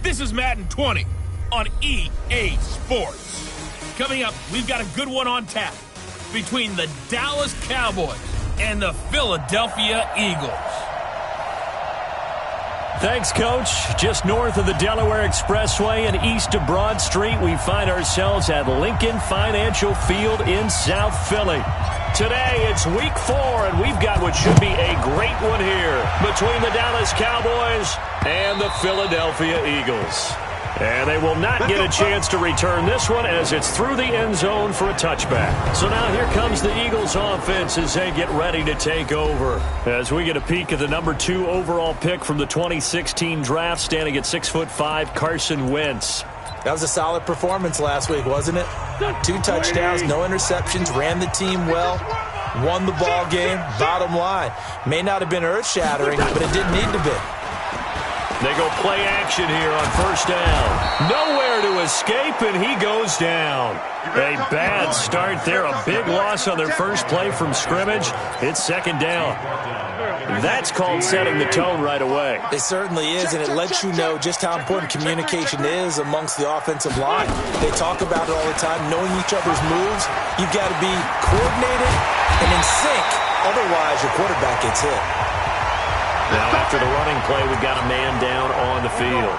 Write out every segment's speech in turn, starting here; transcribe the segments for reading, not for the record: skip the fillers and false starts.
This is Madden 20 on EA Sports. Coming up, we've got a good one on tap between the Dallas Cowboys and the Philadelphia Eagles. Thanks, Coach. Just north of the Delaware Expressway and east of Broad Street, we find ourselves at Lincoln Financial Field in South Philly. Today, it's Week 4, and we've got what should be a great one here between the Dallas Cowboys and the Philadelphia Eagles. And they will not get a chance to return this one as it's through the end zone for a touchback. So now here comes the Eagles offense as they get ready to take over. As we get a peek at the number 2 overall pick from the 2016 draft, standing at 6'5", Carson Wentz. That was a solid performance last week, wasn't it? 2 touchdowns, no interceptions, ran the team well, won the ball game. Bottom line, may not have been earth-shattering, but it didn't need to be. They go play action here on first down. Nowhere to escape, and he goes down. A bad start there. A big loss on their first play from scrimmage. It's second down. That's called setting the tone right away. It certainly is, and it lets you know just how important communication is amongst the offensive line. They talk about it all the time, knowing each other's moves. You've got to be coordinated and in sync. Otherwise, your quarterback gets hit. Now, after the running play, we've got a man down on the field.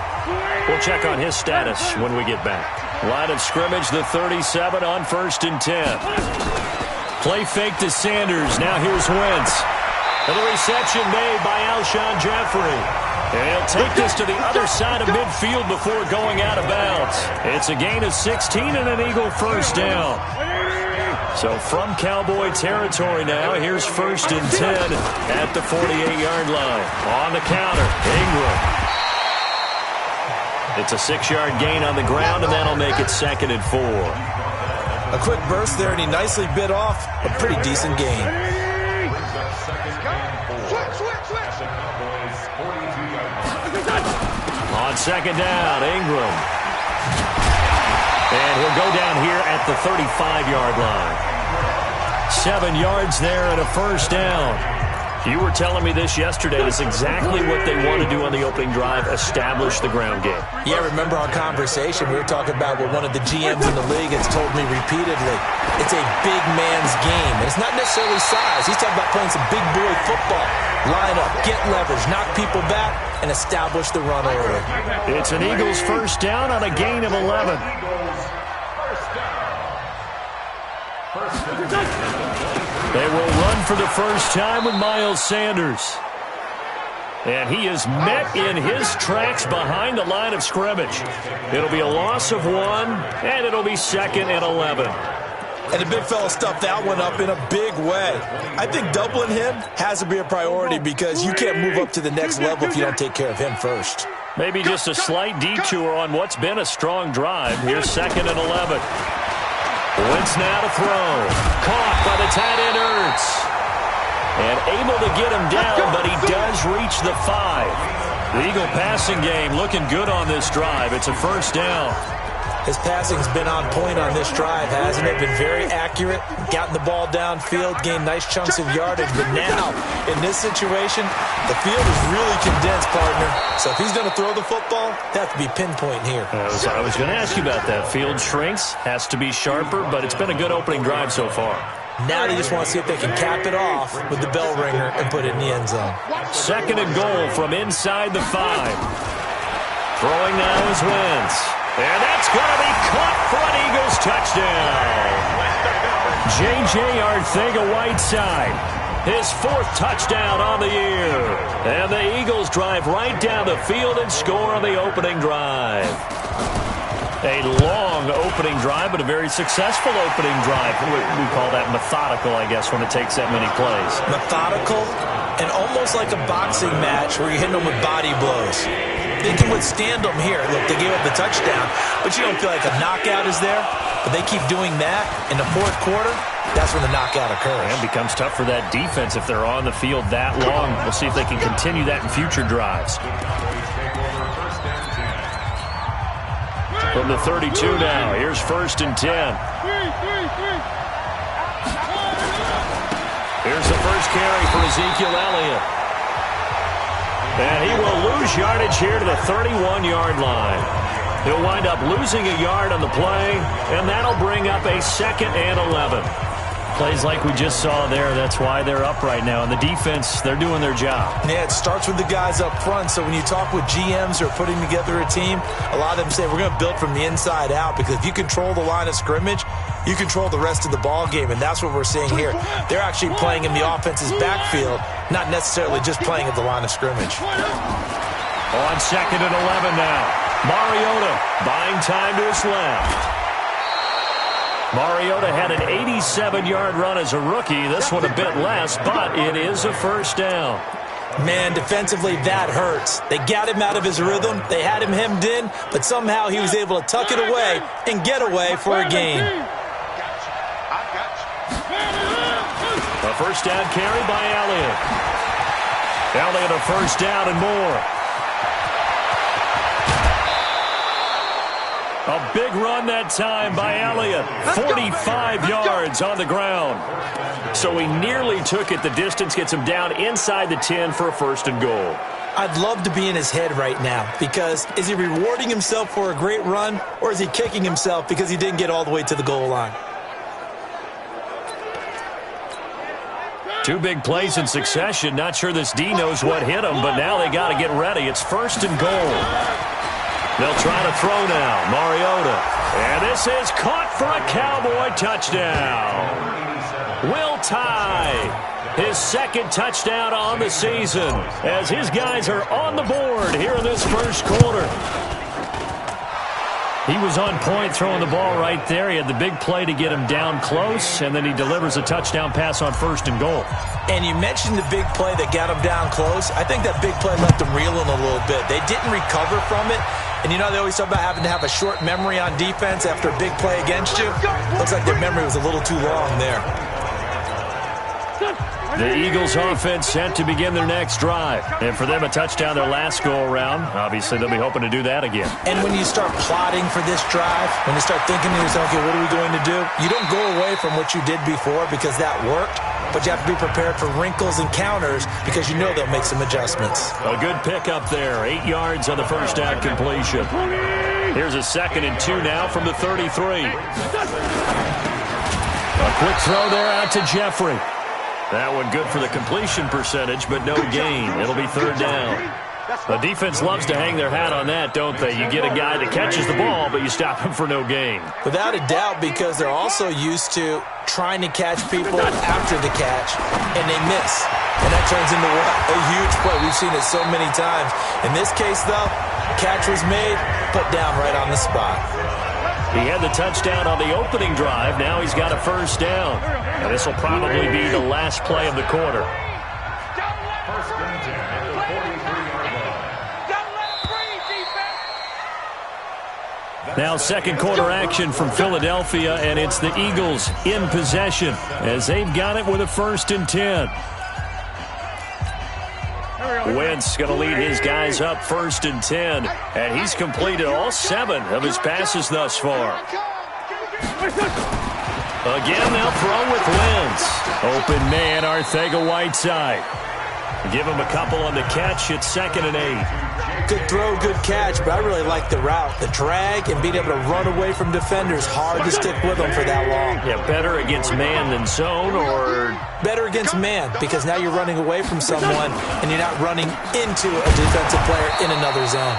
We'll check on his status when we get back. Line of scrimmage, the 37 on 1st and 10. Play fake to Sanders. Now here's Wentz. And the reception made by Alshon Jeffrey. And he'll take this to the other side of midfield before going out of bounds. It's a gain of 16 and an Eagle first down. So from Cowboy territory now, here's 1st and 10 at the 48-yard line. On the counter, Ingram. It's a 6-yard gain on the ground, and that'll make it 2nd and 4. A quick burst there, and he nicely bit off a pretty decent gain. On second down, Ingram. And he'll go down here at the 35-yard line. 7 yards there and a first down. You were telling me this yesterday. That's exactly what they want to do on the opening drive, establish the ground game. Yeah, remember our conversation? We were talking about what one of the GMs in the league has told me repeatedly. It's a big man's game. And it's not necessarily size. He's talking about playing some big boy football. Line up, get leverage, knock people back, and establish the run early. It's an Eagles first down on a gain of 11. They will run for the first time with Miles Sanders. And he is met in his tracks behind the line of scrimmage. It'll be a loss of 1, and it'll be 2nd and 11. And the big fella stuffed that one up in a big way. I think doubling him has to be a priority because you can't move up to the next level if you don't take care of him first. Maybe just a slight detour on what's been a strong drive. Here's 2nd and 11. Wentz now to throw. Caught by the tight end Ertz. And able to get him down, but he does reach the 5. The Eagle passing game looking good on this drive. It's a first down. His passing's been on point on this drive, hasn't it? Been very accurate, gotten the ball downfield, gained nice chunks of yardage. But now, in this situation, the field is really condensed, partner. So if he's going to throw the football, that has to be pinpoint here. I was going to ask you about that. Field shrinks, has to be sharper, but it's been a good opening drive so far. Now they just want to see if they can cap it off with the bell ringer and put it in the end zone. 2nd and goal from inside the 5. Throwing now is Wentz. And that's going to be caught for an Eagles touchdown. J.J. Arcega-Whiteside, his 4th touchdown on the year. And the Eagles drive right down the field and score on the opening drive. A long opening drive, but a very successful opening drive. We call that methodical, I guess, when it takes that many plays. Methodical and almost like a boxing match where you're hitting them with body blows. They can withstand them here. Look, they gave up the touchdown, but you don't feel like a knockout is there. But they keep doing that in the 4th quarter. That's when the knockout occurs. And it becomes tough for that defense if they're on the field that long. We'll see if they can continue that in future drives. From the 32 now, here's 1st and 10. Here's the first carry for Ezekiel Elliott. And he will lose lose yardage here to the 31-yard line. He'll wind up losing a yard on the play, and that'll bring up a 2nd and 11. Plays like we just saw there, that's why they're up right now. And the defense, they're doing their job. Yeah, it starts with the guys up front. So when you talk with GMs who are putting together a team, a lot of them say we're going to build from the inside out, because if you control the line of scrimmage, you control the rest of the ball game, and that's what we're seeing here. They're actually playing in the offense's backfield, not necessarily just playing at the line of scrimmage. On 2nd and 11 now. Mariota buying time to his left. Mariota had an 87-yard run as a rookie. This one a bit less, but it is a first down. Man, defensively, that hurts. They got him out of his rhythm. They had him hemmed in, but somehow he was able to tuck it away and get away for a gain. A first down carry by Elliott. Elliott a first down and more. A big run that time by Elliott. 45 yards on the ground. So he nearly took it the distance, gets him down inside the 10 for a 1st and goal. I'd love to be in his head right now, because is he rewarding himself for a great run, or is he kicking himself because he didn't get all the way to the goal line? 2 big plays in succession. Not sure this D knows what hit him, but now they got to get ready. It's 1st and goal. They'll try to throw now. Mariota. And this is caught for a Cowboy touchdown. Will Tye, his 2nd touchdown on the season, as his guys are on the board here in this 1st quarter. He was on point throwing the ball right there. He had the big play to get him down close, and then he delivers a touchdown pass on 1st and goal. And you mentioned the big play that got him down close. I think that big play left them reeling a little bit. They didn't recover from it. And you know, they always talk about having to have a short memory on defense after a big play against you. Looks like their memory was a little too long there. The Eagles offense set to begin their next drive. And for them, a touchdown their last go-around. Obviously, they'll be hoping to do that again. And when you start plotting for this drive, when you start thinking to yourself, okay, what are we going to do? You don't go away from what you did before because that worked, but you have to be prepared for wrinkles and counters because you know they'll make some adjustments. A good pickup there. 8 yards on the first down completion. Here's a 2nd and 2 now from the 33. A quick throw there out to Jeffrey. That one good for the completion percentage, but no gain. It'll be 3rd down. The defense loves to hang their hat on that, don't they? You get a guy that catches the ball, but you stop him for no gain. Without a doubt, because they're also used to trying to catch people after the catch, and they miss. And that turns into what? A huge play. We've seen it so many times. In this case, though, catch was made, put down right on the spot. He had the touchdown on the opening drive. Now he's got a first down. And this will probably be the last play of the quarter. Now 2nd quarter action from Philadelphia, and it's the Eagles in possession as they've got it with a 1st and 10. Wentz going to lead his guys up 1st and 10, and he's completed all 7 of his passes thus far. Again, they'll throw with Wentz. Open man, Arcega-Whiteside. Give him a couple on the catch. It's 2nd and 8. Good throw, good catch, but I really like the route. The drag and being able to run away from defenders, hard to stick with them for that long. Yeah, better against man than zone, or? Better against man, because now you're running away from someone and you're not running into a defensive player in another zone.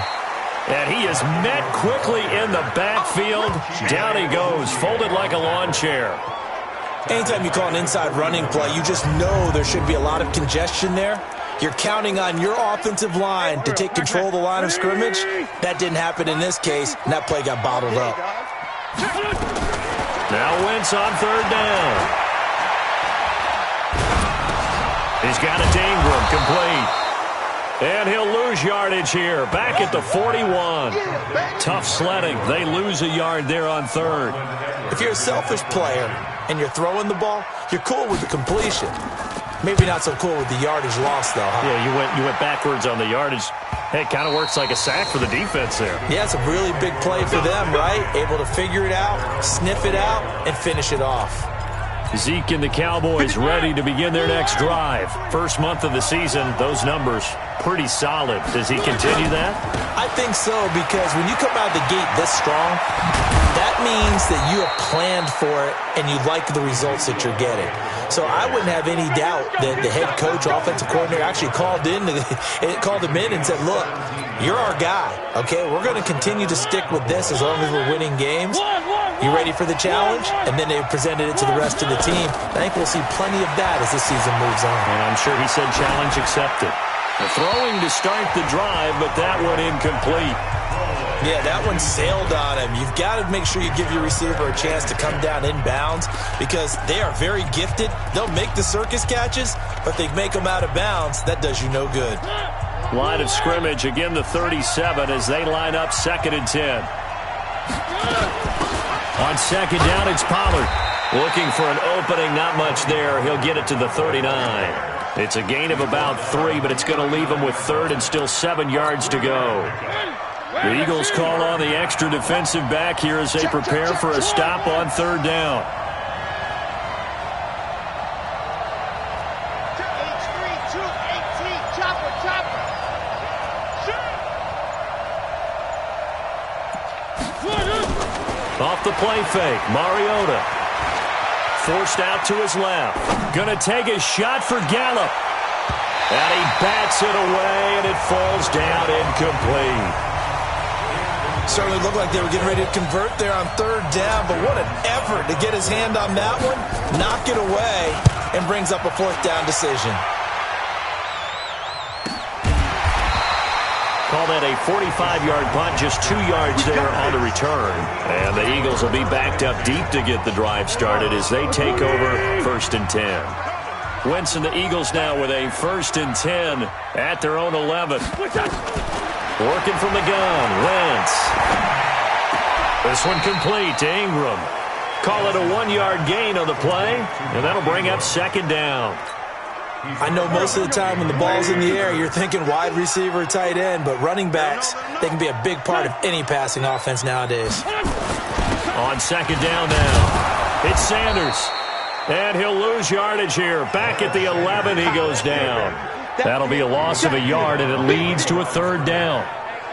And he is met quickly in the backfield. Down he goes, folded like a lawn chair. Anytime you call an inside running play, you just know there should be a lot of congestion there. You're counting on your offensive line to take control of the line of scrimmage. That didn't happen in this case, and that play got bottled up. Now Wentz on 3rd down. He's got it to Ingram, complete. And he'll lose yardage here, back at the 41. Tough sledding. They lose a yard there on 3rd. If you're a selfish player and you're throwing the ball, you're cool with the completion. Maybe not so cool with the yardage loss, though, huh? Yeah, you went backwards on the yardage. Hey, it kind of works like a sack for the defense there. Yeah, it's a really big play for them, right? Able to figure it out, sniff it out, and finish it off. Zeke and the Cowboys ready to begin their next drive. First month of the season, those numbers pretty solid. Does he continue that? I think so, because when you come out of the gate this strong, that means that you have planned for it and you like the results that you're getting. So I wouldn't have any doubt that the head coach, offensive coordinator, actually called him in and said, look, you're our guy, okay? We're going to continue to stick with this as long as we're winning games. You ready for the challenge? And then they presented it to the rest of the team. I think we'll see plenty of that as the season moves on. And I'm sure he said challenge accepted. Throwing to start the drive, but that one incomplete. Yeah, that one sailed on him. You've got to make sure you give your receiver a chance to come down inbounds because they are very gifted. They'll make the circus catches, but if they make them out of bounds, that does you no good. Line of scrimmage, again the 37 as they line up 2nd and 10. On 2nd down, it's Pollard. Looking for an opening, not much there. He'll get it to the 39. It's a gain of about 3, but it's going to leave him with 3rd and still 7 yards to go. The Eagles call on the extra defensive back here as they prepare for a stop on 3rd down. Off the play fake, Mariota. Forced out to his left. Gonna take a shot for Gallup. And he bats it away, and it falls down incomplete. Certainly looked like they were getting ready to convert there on 3rd down, but what an effort to get his hand on that one, knock it away, and brings up a 4th down decision. Call that a 45-yard punt, just 2 yards there on the return. And the Eagles will be backed up deep to get the drive started as they take over 1st and 10. Wentz and the Eagles now with a 1st and 10 at their own 11. Working from the gun, Wentz. This one complete to Ingram. Call it a 1-yard gain on the play, and that'll bring up 2nd down. I know most of the time when the ball's in the air, you're thinking wide receiver, tight end, but running backs, they can be a big part of any passing offense nowadays. On 2nd down now, it's Sanders. And he'll lose yardage here. Back at the 11, he goes down. That'll be a loss of a yard, and it leads to a 3rd down.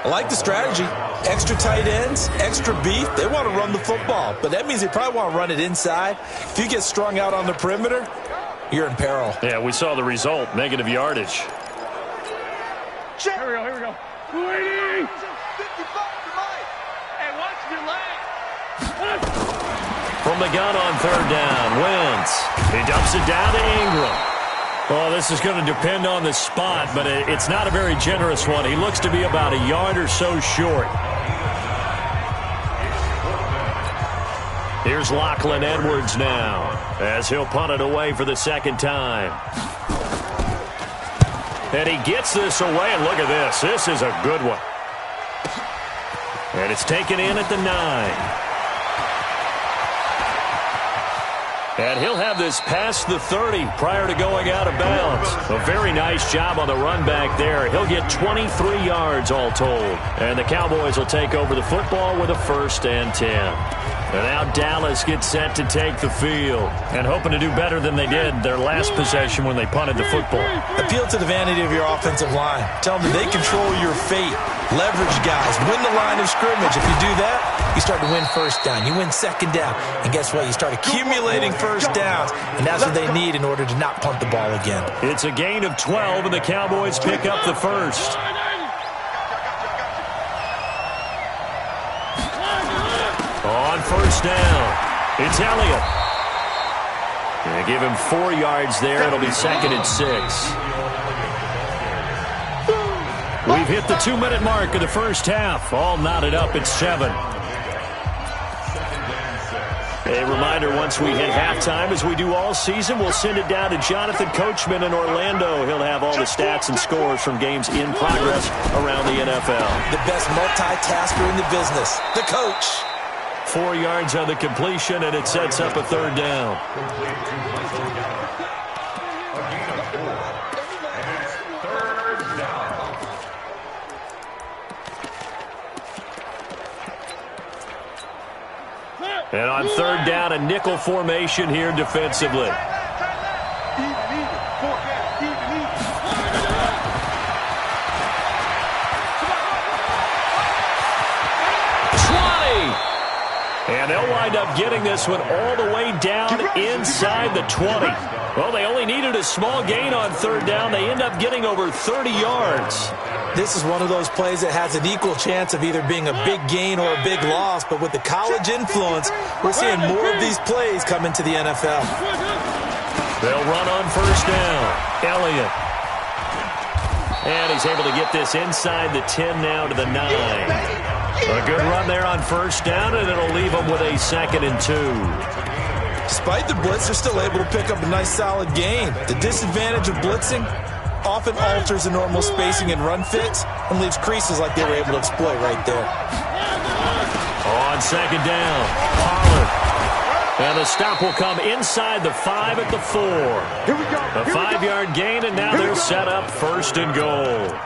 I like the strategy. Extra tight ends, extra beef. They want to run the football, but that means they probably want to run it inside. If you get strung out on the perimeter, you're in peril. Yeah, we saw the result, negative yardage. Here we go. Hey, watch your leg. From the gun on 3rd down, Wentz. He dumps it down to Ingram. Well, this is going to depend on the spot, but it's not a very generous one. He looks to be about a yard or so short. Here's Lachlan Edwards now as he'll punt it away for the 2nd time. And he gets this away, and look at this. This is a good one. And it's taken in at the 9. And he'll have this past the 30 prior to going out of bounds. A very nice job on the run back there. He'll get 23 yards all told. And the Cowboys will take over the football with a 1st and 10. And now Dallas gets set to take the field and hoping to do better than they did their last possession when they punted the football. Appeal to the vanity of your offensive line. Tell them that they control your fate. Leverage guys. Win the line of scrimmage. If you do that, you start to win 1st down. You win 2nd down. And guess what? You start accumulating 1st downs. And that's what they need in order to not punt the ball again. It's a gain of 12, and the Cowboys pick up the 1st. On 1st down, it's Elliott. They give him 4 yards there. It'll be 2nd and 6. We've hit the 2-minute mark of the first half. All knotted up at 7. A reminder, once we hit halftime, as we do all season, we'll send it down to Jonathan Coachman in Orlando. He'll have all the stats and scores from games in progress around the NFL. The best multitasker in the business, the coach. 4 yards on the completion, and it sets up a 3rd down. And on third down, a nickel formation here defensively. And they'll wind up getting this one all the way down inside the 20. Well, they only needed a small gain on third down. They end up getting over 30 yards. This is one of those plays that has an equal chance of either being a big gain or a big loss. But with the college influence, we're seeing more of these plays come into the NFL. They'll run on first down. Elliott. And he's able to get this inside the 10 now to the 9. A good run there on first down, and it'll leave them with a 2nd and 2. Despite the blitz, they're still able to pick up a nice solid gain. The disadvantage of blitzing often alters the normal spacing and run fits and leaves creases like they were able to exploit right there. On second down, Pollard. And the stop will come inside the 5 at the 4. Here we go. A 5-yard gain, and now they're set up 1st and goal.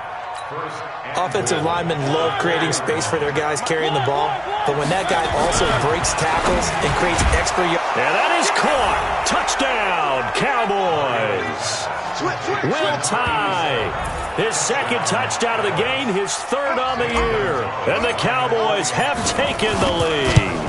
Offensive linemen love creating space for their guys carrying the ball, but when that guy also breaks tackles and creates extra yards. And that is caught. Touchdown, Cowboys. Will Tye, his 2nd touchdown of the game, his 3rd on the year. And the Cowboys have taken the lead.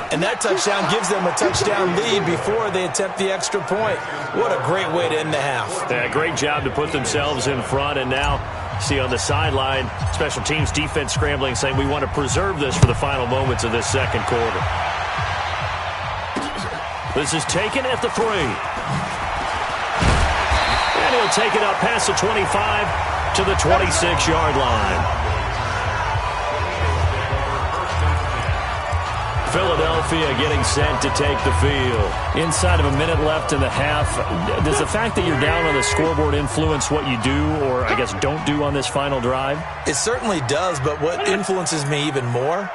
And that touchdown gives them a touchdown lead before they attempt the extra point. What a great way to end the half. Yeah, great job to put themselves in front. And now, see on the sideline, special teams defense scrambling, saying we want to preserve this for the final moments of this second quarter. This is taken at the 3. And he'll take it up past the 25 to the 26-yard line. Philadelphia getting set to take the field. Inside of a minute left in the half, does the fact that you're down on the scoreboard influence what you do, or I guess don't do on this final drive? It certainly does, but what influences me even more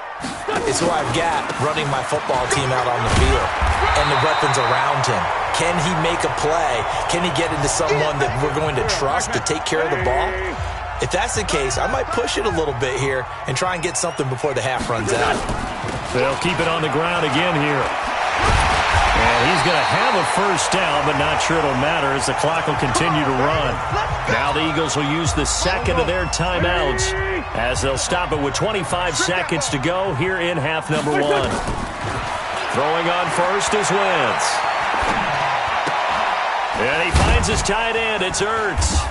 is who I've got running my football team out on the field and the weapons around him. Can he make a play? Can he get into someone that we're going to trust to take care of the ball? If that's the case, I might push it a little bit here and try and get something before the half runs out. They'll keep it on the ground again here. And he's going to have a first down, but not sure it'll matter as the clock will continue to run. Now the Eagles will use the 2nd of their timeouts as they'll stop it with 25 seconds to go here in half number 1. Throwing on first is Wentz. And he finds his tight end. It's Ertz.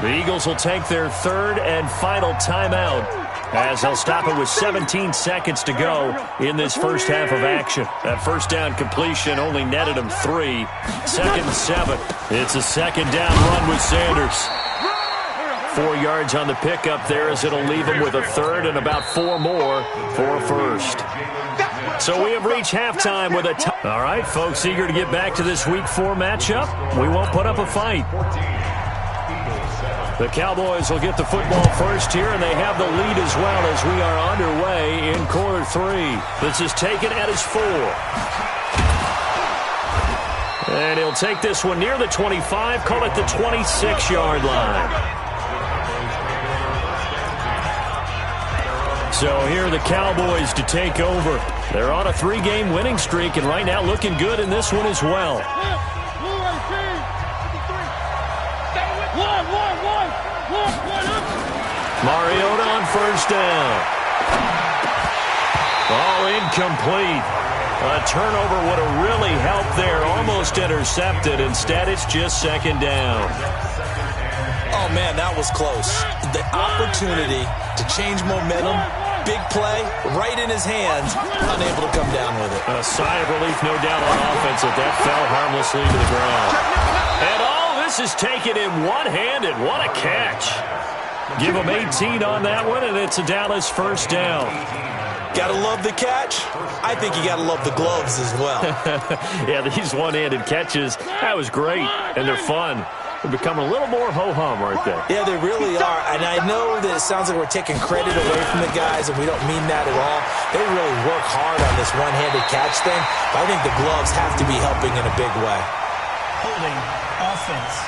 The Eagles will take their 3rd and final timeout as they'll stop it with 17 seconds to go in this first half of action. That first down completion only netted him 3. 2nd and 7. It's a 2nd down run with Sanders. 4 yards on the pickup there as it'll leave him with a 3rd and about 4 more for a first. So we have reached halftime with a all right, folks, eager to get back to this Week 4 matchup. We won't put up a fight. The Cowboys will get the football first here, and they have the lead as well as we are underway in quarter 3. This is taken at his 4. And he'll take this one near the 25, call it the 26-yard line. So here are the Cowboys to take over. They're on a 3-game winning streak, and right now looking good in this one as well. Mariota on first down. All incomplete. A turnover would have really helped there. Almost intercepted. Instead, it's just 2nd down. Oh, man, that was close. The opportunity to change momentum, big play, right in his hands, unable to come down with it. A sigh of relief, no doubt, on offense that that fell harmlessly to the ground. And all this is taken in one-handed. What a catch. Give him 18 on that one, and it's a Dallas first down. Gotta love the catch. I think you gotta love the gloves as well. Yeah, these one-handed catches, that was great, and they're fun. They're becoming a little more ho-hum, aren't they? Yeah, they really are, and I know that it sounds like we're taking credit away from the guys, and we don't mean that at all. They really work hard on this one-handed catch thing, but I think the gloves have to be helping in a big way. Holding offense.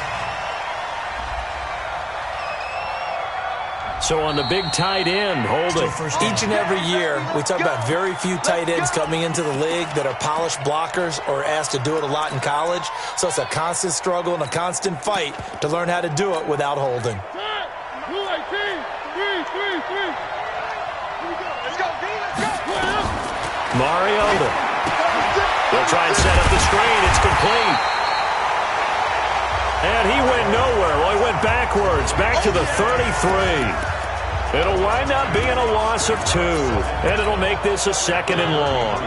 So on the big tight end, holding. Each and every year, we talk about very few tight ends coming into the league that are polished blockers or asked to do it a lot in college. So it's a constant struggle and a constant fight to learn how to do it without holding. Mariota. They'll try and set up the screen. It's complete. And he went nowhere. Well, he went backwards, back to the 33. It'll wind up being a loss of 2, and it'll make this a 2nd and long.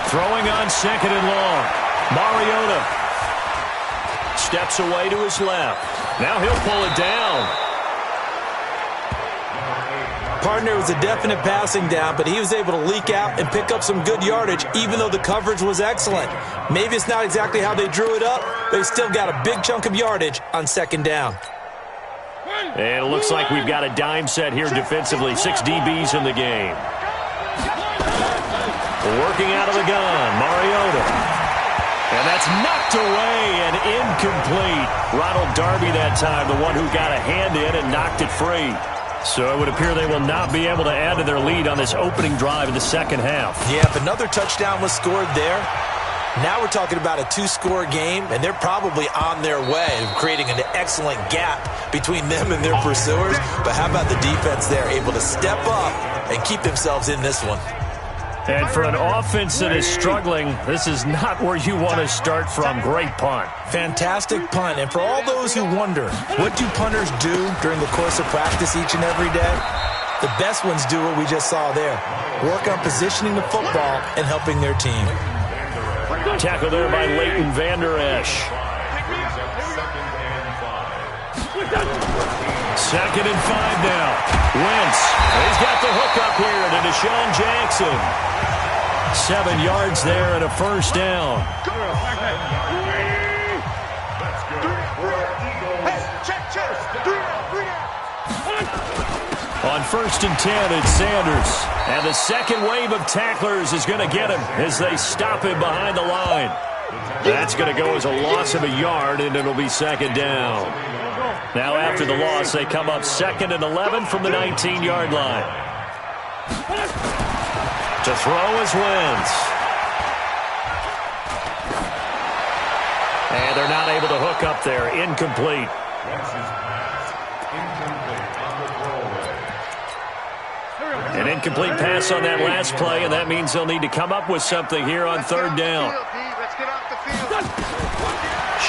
Throwing on 2nd and long. Mariota steps away to his left. Now he'll pull it down. Partner was a definite passing down, but he was able to leak out and pick up some good yardage, even though the coverage was excellent. Maybe it's not exactly how they drew it up, but they still got a big chunk of yardage on 2nd down. And it looks like we've got a dime set here defensively. 6 DBs in the game. Working out of the gun, Mariota. And that's knocked away and incomplete. Ronald Darby that time, the one who got a hand in and knocked it free. So it would appear they will not be able to add to their lead on this opening drive in the 2nd half. Yeah, if another touchdown was scored there, now we're talking about a 2-score game, and they're probably on their way of creating an excellent gap between them and their pursuers. But how about the defense there, able to step up and keep themselves in this one? And for an offense that is struggling, this is not where you want to start from. Great punt. Fantastic punt. And for all those who wonder, what do punters do during the course of practice each and every day? The best ones do what we just saw there. Work on positioning the football and helping their team. Tackle there by Leighton Vander Esch. 2nd and 5 now. Wentz. He's got the hook up here to Deshaun Jackson. 7 yards there and a 1st down. On 1st and 10, it's Sanders. And the second wave of tacklers is going to get him as they stop him behind the line. That's going to go as a loss of a yard, and it'll be 2nd down. Now after the loss, they come up 2nd and 11 from the 19-yard line. To throw is Wentz. And they're not able to hook up there. Incomplete. An incomplete pass on that last play, and that means they'll need to come up with something here on 3rd down.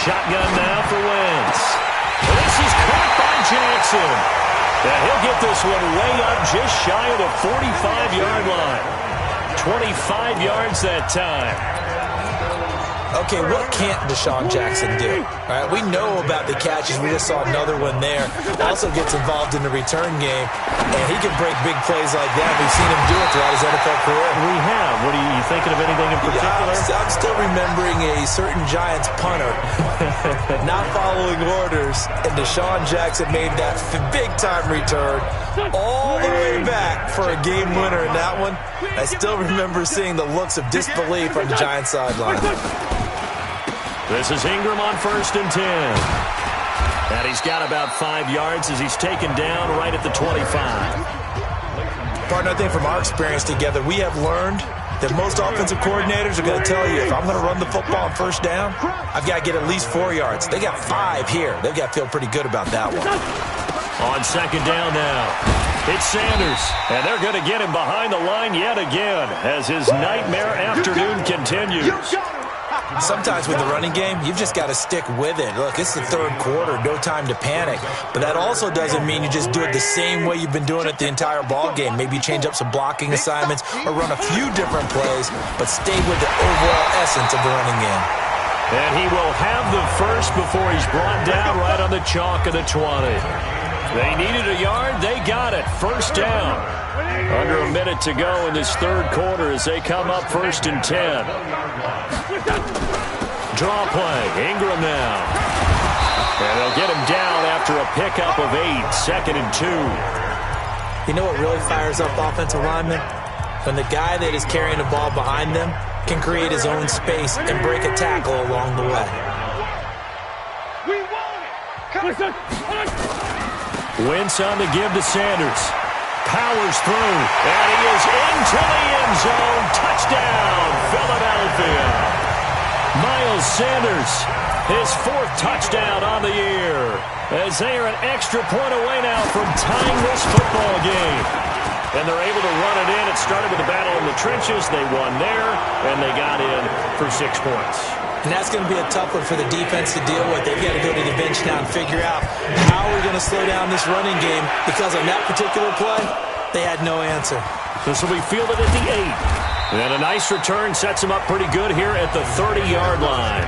Shotgun now for Wentz. This is caught by Jackson. And he'll get this one way up just shy of the 45-yard line. 25 yards that time. Okay, what can't Deshaun Jackson do? All right, we know about the catches. We just saw another one there. Also gets involved in the return game, and he can break big plays like that. We've seen him do it throughout his NFL career. We have. What are you thinking of anything in particular? Yeah, I'm still remembering a certain Giants punter not following orders, and Deshaun Jackson made that big-time return all the way back for a game winner in that one. I still remember seeing the looks of disbelief on the Giants sideline. This is Ingram on 1st and 10. And he's got about 5 yards as he's taken down right at the 25. Partner, I think from our experience together, we have learned that most offensive coordinators are going to tell you, if I'm going to run the football on 1st down, I've got to get at least 4 yards. They got 5 here. They've got to feel pretty good about that one. On 2nd down now, it's Sanders. And they're going to get him behind the line yet again as his nightmare afternoon continues. Sometimes with the running game, you've just got to stick with it. Look, it's the 3rd quarter, no time to panic. But that also doesn't mean you just do it the same way you've been doing it the entire ball game. Maybe change up some blocking assignments or run a few different plays, but stay with the overall essence of the running game. And he will have the first before he's brought down right on the chalk of the 20. They needed a yard. They got it. 1st down. Under a minute to go in this 3rd quarter as they come up 1st and 10. Draw play. Ingram now. And they'll get him down after a pickup of 8. 2nd and 2. You know what really fires up offensive linemen? When the guy that is carrying the ball behind them can create his own space and break a tackle along the way. Wentz on the give to Sanders. Powers through, and he is into the end zone. Touchdown, Philadelphia. Miles Sanders, his 4th touchdown on the year, as they are an extra point away now from tying this football game. And they're able to run it in. It started with a battle in the trenches. They won there, and they got in for 6 points. And that's going to be a tough one for the defense to deal with. They've got to go to the bench now and figure out how we're going to slow down this running game, because on that particular play, they had no answer. This will be fielded at the 8. And a nice return sets them up pretty good here at the 30-yard line.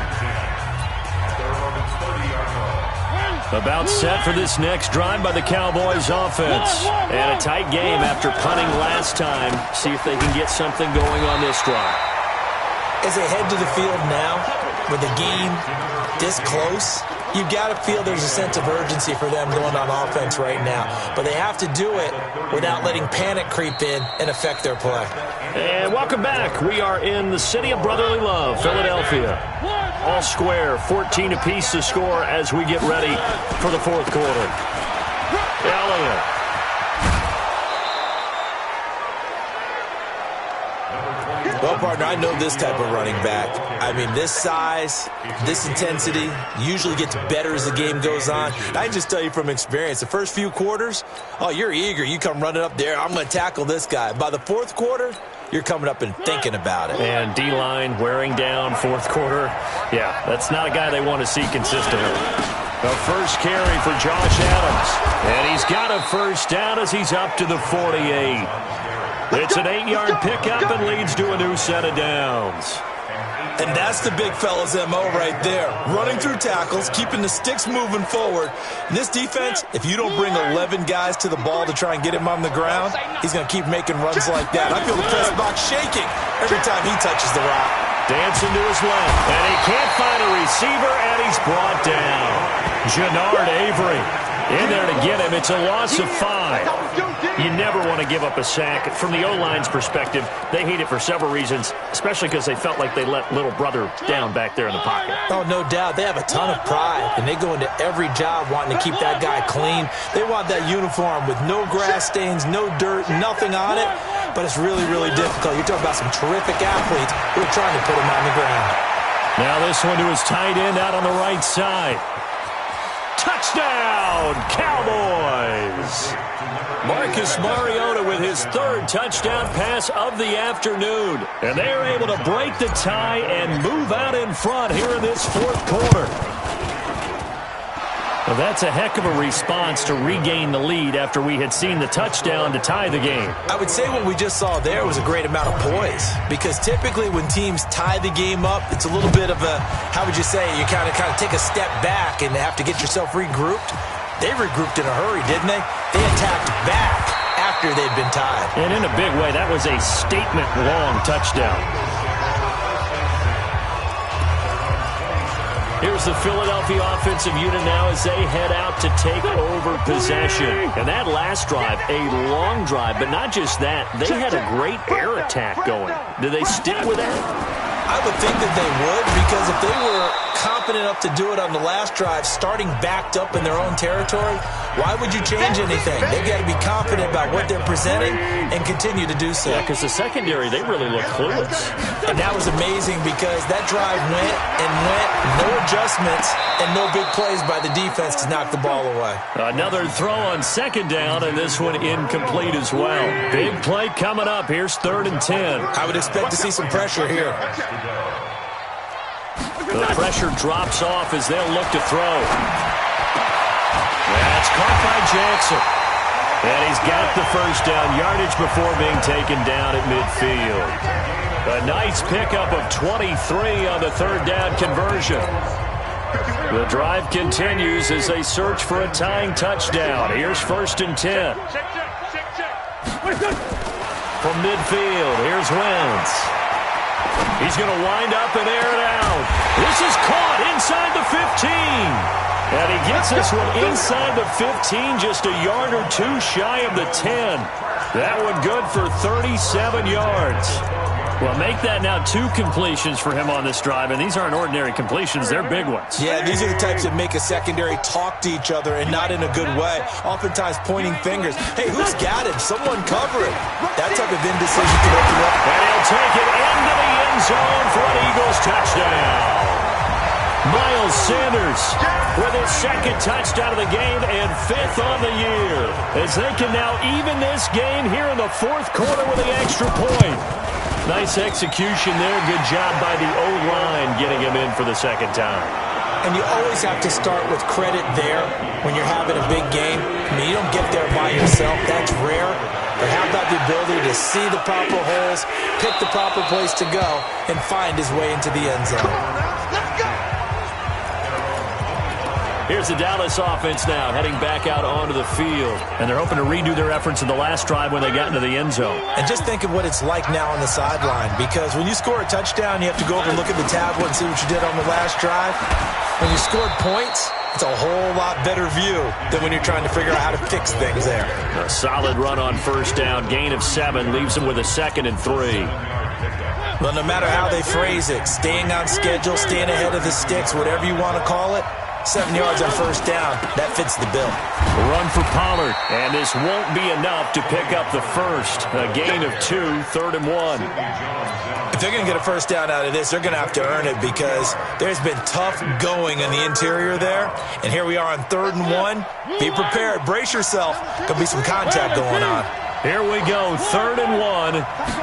About set for this next drive by the Cowboys offense. And a tight game after punting last time. See if they can get something going on this drive. As they head to the field now, with the game this close, you've got to feel there's a sense of urgency for them going on offense right now. But they have to do it without letting panic creep in and affect their play. And welcome back. We are in the city of brotherly love, Philadelphia. All square, 14 apiece to score as we get ready for the 4th quarter. Elliott. Well, partner, I know this type of running back. I mean, this size, this intensity usually gets better as the game goes on. I can just tell you from experience, the first few quarters, oh, you're eager. You come running up there, I'm going to tackle this guy. By the 4th quarter, you're coming up and thinking about it. And D-line wearing down 4th quarter. Yeah, that's not a guy they want to see consistently. The first carry for Josh Adams. And he's got a first down as he's up to the 48. It's an 8-yard pickup and leads to a new set of downs. And that's the big fella's MO right there. Running through tackles, keeping the sticks moving forward. And this defense, if you don't bring 11 guys to the ball to try and get him on the ground, he's going to keep making runs like that. I feel the press box shaking every time he touches the rock. Dancing to his left, and he can't find a receiver, and he's brought down. Jannard Avery in there to get him. It's a loss of 5. You never want to give up a sack. From the O-line's perspective, they hate it for several reasons, especially because they felt like they let little brother down back there in the pocket. Oh, no doubt. They have a ton of pride, and they go into every job wanting to keep that guy clean. They want that uniform with no grass stains, no dirt, nothing on it, but it's really, really difficult. You're talking about some terrific athletes who are trying to put him on the ground. Now this one to his tight end out on the right side. Touchdown, Cowboys! Marcus Mariota with his 3rd touchdown pass of the afternoon. And they are able to break the tie and move out in front here in this 4th quarter. Well, that's a heck of a response to regain the lead after we had seen the touchdown to tie the game. I would say what we just saw there was a great amount of poise, because typically when teams tie the game up, it's a little bit of a, how would you say, you kind of take a step back and have to get yourself regrouped. They regrouped in a hurry, didn't they? They attacked back after they'd been tied. And in a big way, that was a statement-long touchdown. Here's the Philadelphia offensive unit now as they head out to take over possession. And that last drive, a long drive, but not just that. They had a great air attack going. Do they stick with that? I would think that they would, because if they were confident enough to do it on the last drive, starting backed up in their own territory, why would you change anything? They've got to be confident about what they're presenting and continue to do so. Yeah, because the secondary, they really look clueless. And that was amazing, because that drive went and went, no adjustments, and no big plays by the defense to knock the ball away. Another throw on 2nd down, and this one incomplete as well. Big play coming up. Here's 3rd and 10. I would expect to see some pressure here. The pressure drops off as they'll look to throw. That's caught by Jackson. And he's got the first down yardage before being taken down at midfield. A nice pickup of 23 on the 3rd down conversion. The drive continues as they search for a tying touchdown. Here's 1st and 10. From midfield, here's Wentz. He's going to wind up and air it out. This is caught inside the 15. And he gets this one inside the 15, just a yard or 2 shy of the 10. That one good for 37 yards. Well, make that now 2 completions for him on this drive, and these aren't ordinary completions. They're big ones. Yeah, these are the types that make a secondary talk to each other and not in a good way, oftentimes pointing fingers. Hey, who's got it? Someone cover it. That type of indecision can open up. And he'll take it into the end zone for an Eagles touchdown. Miles Sanders with his 2nd touchdown of the game and 5th on the year, as they can now even this game here in the 4th quarter with the extra point. Nice execution there. Good job by the O-line getting him in for the 2nd time. And you always have to start with credit there when you're having a big game. I mean, you don't get there by yourself. That's rare. But how about the ability to see the proper holes, pick the proper place to go, and find his way into the end zone? Here's the Dallas offense now, heading back out onto the field. And they're hoping to redo their efforts in the last drive when they got into the end zone. And just think of what it's like now on the sideline, because when you score a touchdown, you have to go over and look at the tablet and see what you did on the last drive. When you scored points, it's a whole lot better view than when you're trying to figure out how to fix things there. A solid run on 1st down, gain of 7, leaves them with a 2nd and 3. Well, no matter how they phrase it, staying on schedule, staying ahead of the sticks, whatever you want to call it, 7 yards on 1st down, that fits the bill. Run for Pollard, and this won't be enough to pick up the 1st. A gain of 2, 3rd and 1. If they're going to get a 1st down out of this, they're going to have to earn it, because there's been tough going in the interior there. And here we are on 3rd and 1. Be prepared. Brace yourself. There'll be some contact going on. Here we go, 3rd and 1.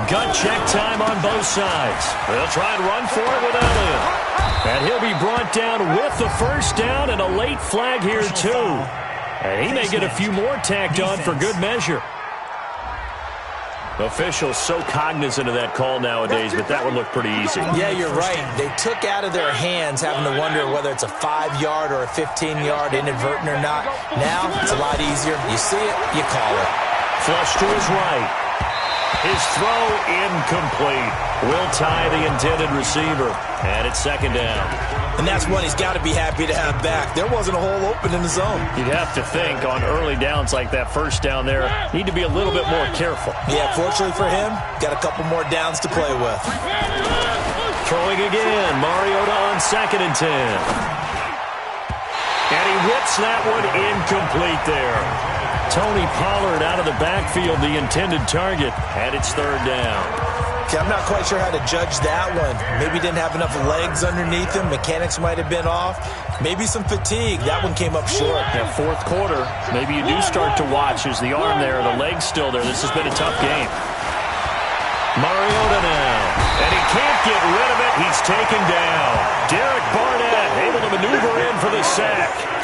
Gut check time on both sides. They'll try and run for it with Elliott. And he'll be brought down with the 1st down and a late flag here, too. And he may get a few more tacked on for good measure. Officials so cognizant of that call nowadays, but that would look pretty easy. Yeah, you're right. They took out of their hands having to wonder whether it's a 5-yard or a 15-yard inadvertent or not. Now, it's a lot easier. You see it, you call it. Flush to his right. His throw incomplete. Will tie the intended receiver. And it's 2nd down. And that's one he's got to be happy to have back. There wasn't a hole open in the zone. You'd have to think on early downs like that 1st down there, need to be a little bit more careful. Yeah, fortunately for him, got a couple more downs to play with. Throwing again. Mariota on 2nd and 10. And he whips that one incomplete there. Tony Pollard out of the backfield, the intended target, and it's 3rd down. Okay, I'm not quite sure how to judge that one. Maybe didn't have enough legs underneath him. Mechanics might have been off. Maybe some fatigue. That one came up short. Yeah, 4th quarter, maybe you do start to watch. Is the arm there, the leg's still there? This has been a tough game. Mariota now, and he can't get rid of it. He's taken down. Derek Barnett able to maneuver in for the sack.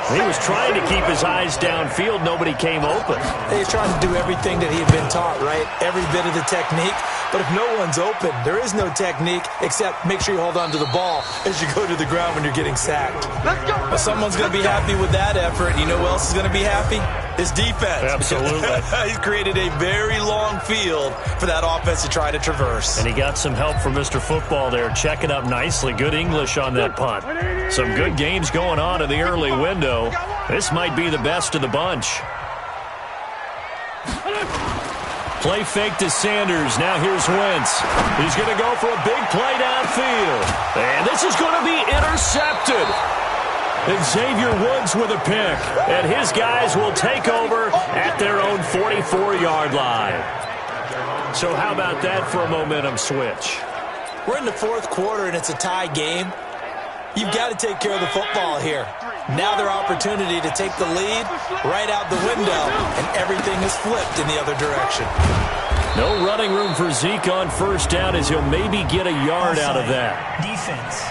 He was trying to keep his eyes downfield. Nobody came open. He's trying to do everything that he had been taught, right? Every bit of the technique. But if no one's open, there is no technique except make sure you hold on to the ball as you go to the ground when you're getting sacked. Let's go. Well, someone's going to be happy with that effort. You know who else is going to be happy? His defense. Absolutely. He's created a very long field for that offense to try to traverse. And he got some help from Mr. Football there, checking up nicely. Good English on that punt. Some good games going on in the early window. This might be the best of the bunch. Play fake to Sanders. Now here's Wentz. He's going to go for a big play downfield. And this is going to be intercepted. Xavier Woods with a pick. And his guys will take over at their own 44-yard line. So how about that for a momentum switch? We're in the 4th quarter, and it's a tie game. You've got to take care of the football here. Now their opportunity to take the lead right out the window, and everything is flipped in the other direction. No running room for Zeke on 1st down, as he'll maybe get a yard out of that. Defense.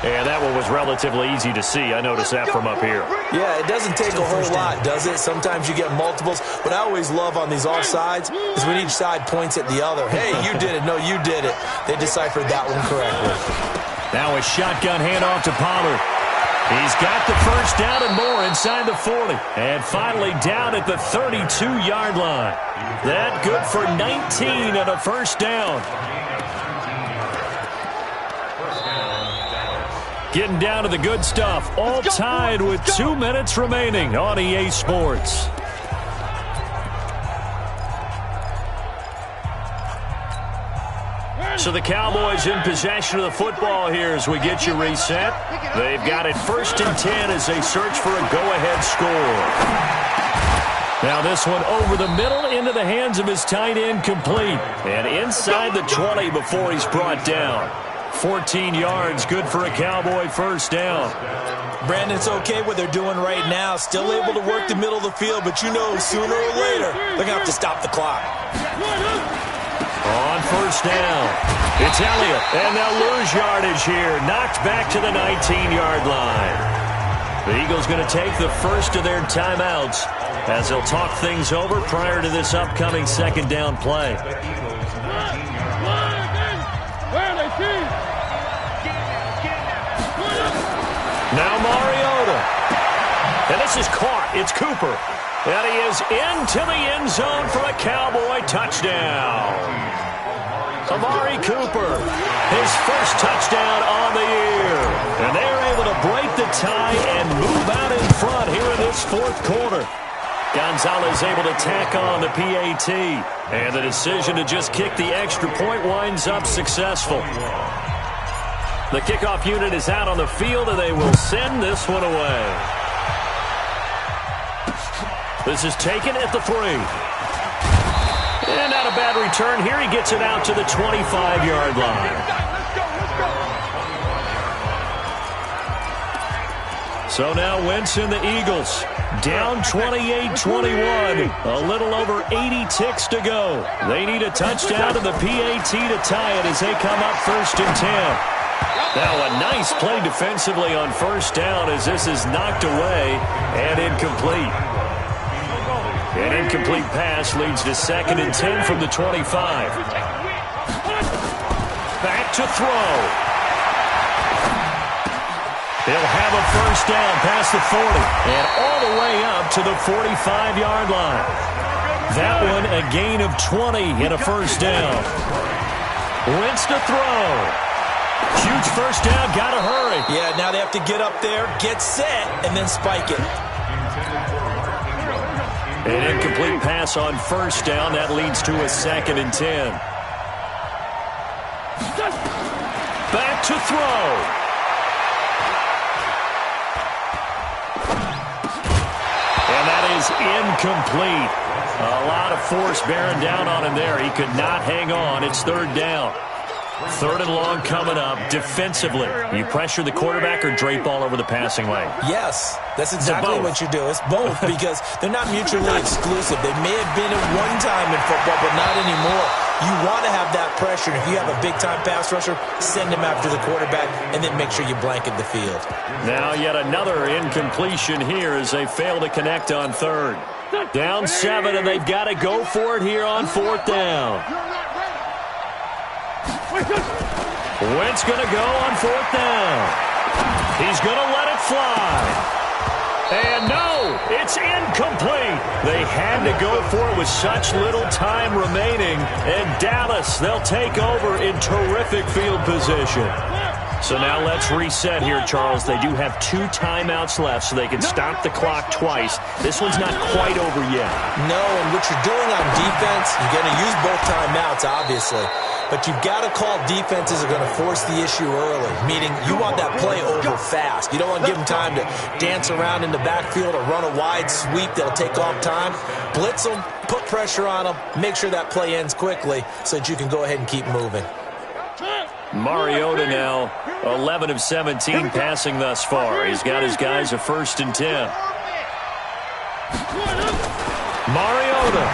And that one was relatively easy to see. I noticed that from up here. Yeah, it doesn't take a whole lot, does it? Sometimes you get multiples. What I always love on these offsides is when each side points at the other. Hey, you did it. No, you did it. They deciphered that one correctly. Now a shotgun handoff to Pollard. He's got the 1st down and more inside the 40. And finally down at the 32-yard line. That good for 19 and a 1st down. Getting down to the good stuff. All tied with 2 minutes remaining on EA Sports. So the Cowboys in possession of the football here as we get you reset. They've got it 1st and 10 as they search for a go-ahead score. Now this one over the middle into the hands of his tight end, complete. And inside the 20 before he's brought down. 14 yards, good for a Cowboy first down. Brandon, it's okay what they're doing right now. Still able to work the middle of the field, but you know sooner or later they're going to have to stop the clock. On first down, it's Elliott, and they'll lose yardage here. Knocked back to the 19-yard line. The Eagles going to take the first of their timeouts as they'll talk things over prior to this upcoming 2nd down play. Now Mariota. And this is caught. It's Cooper. And he is into the end zone for a Cowboy touchdown. Amari Cooper, his first touchdown on the year. And they're able to break the tie and move out in front here in this 4th quarter. Gonzalez able to tack on the PAT. And the decision to just kick the extra point winds up successful. The kickoff unit is out on the field, and they will send this one away. This is taken at the 3. And not a bad return here. He gets it out to the 25-yard line. So now Wentz and the Eagles down 28-21. A little over 80 ticks to go. They need a touchdown to the PAT to tie it as they come up 1st and 10. Now a nice play defensively on first down as this is knocked away and incomplete. An incomplete pass leads to 2nd and 10 from the 25. Back to throw. He'll have a first down past the 40 and all the way up to the 45-yard line. That one a gain of 20 and a first down. Wentz to throw. Huge first down, gotta hurry. Yeah, now they have to get up there, get set, and then spike it. An incomplete pass on first down. That leads to a 2nd and 10. Back to throw. And that is incomplete. A lot of force bearing down on him there. He could not hang on. It's 3rd down. 3rd and long coming up. Defensively, you pressure the quarterback or drape all over the passing lane? Yes, that's exactly what you do. It's both because they're not mutually exclusive. They may have been at one time in football, but not anymore. You want to have that pressure. If you have a big-time pass rusher, send him after the quarterback, and then make sure you blanket the field. Now yet another incompletion here as they fail to connect on 3rd. Down 7, and they've got to go for it here on 4th down. Wentz going to go on 4th down. He's going to let it fly. And no, it's incomplete. They had to go for it with such little time remaining. And Dallas, they'll take over in terrific field position. So now let's reset here, Charles. They do have 2 timeouts left, so they can stop the clock twice. This one's not quite over yet. No, and what you're doing on defense, you're going to use both timeouts, obviously. But you've got to call defenses are going to force the issue early, meaning you want that play over fast. You don't want to give them time to dance around in the backfield or run a wide sweep that'll take off time. Blitz them, put pressure on them, make sure that play ends quickly so that you can go ahead and keep moving. Mariota now 11 of 17 passing thus far. He's got his guys a 1st and 10. Mariota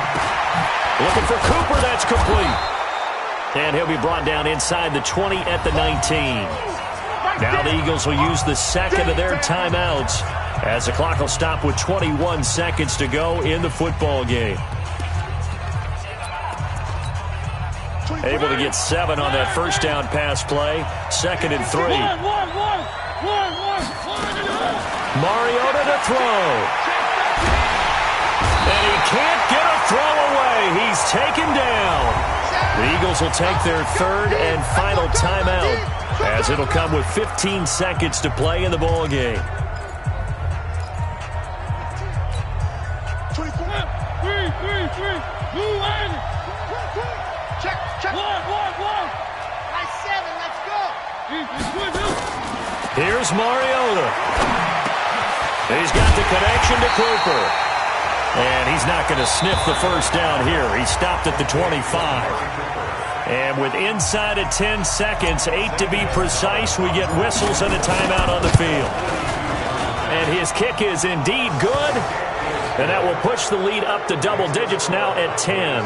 looking for Cooper. That's complete. And he'll be brought down inside the 20 at the 19. Now the Eagles will use the 2nd of their timeouts as the clock will stop with 21 seconds to go in the football game. Able to get 7 on that first down pass play. 2nd and 3. Mariota to throw. And he can't get a throw away. He's taken down. The Eagles will take their 3rd and final timeout as it'll come with 15 seconds to play in the ball game. 3, 3. Check. 1. Here's Mariota. He's got the connection to Cooper. And he's not going to sniff the first down here. He stopped at the 25. And with inside of 10 seconds, 8 to be precise, we get whistles and a timeout on the field. And his kick is indeed good. And that will push the lead up to double digits now at 10.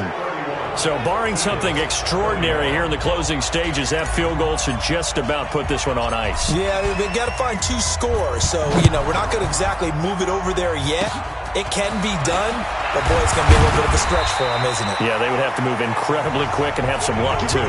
So barring something extraordinary here in the closing stages, that field goal should just about put this one on ice. Yeah, they've got to find 2 scores. So, we're not going to exactly move it over there yet. It can be done, but, boy, it's going to be a little bit of a stretch for them, isn't it? Yeah, they would have to move incredibly quick and have some luck, too.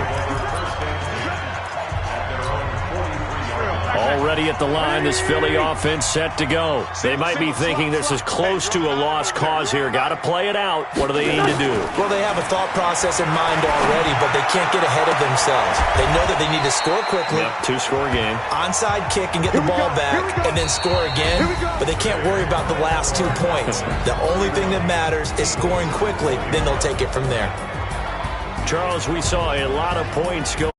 Already at the line, this Philly offense set to go. They might be thinking this is close to a lost cause here. Got to play it out. What do they need to do? Well, they have a thought process in mind already, but they can't get ahead of themselves. They know that they need to score quickly. Yep, 2-score game. Onside kick and get the ball back and then score again, but they can't worry about the last 2 points. The only thing that matters is scoring quickly, then they'll take it from there. Charles, we saw a lot of points go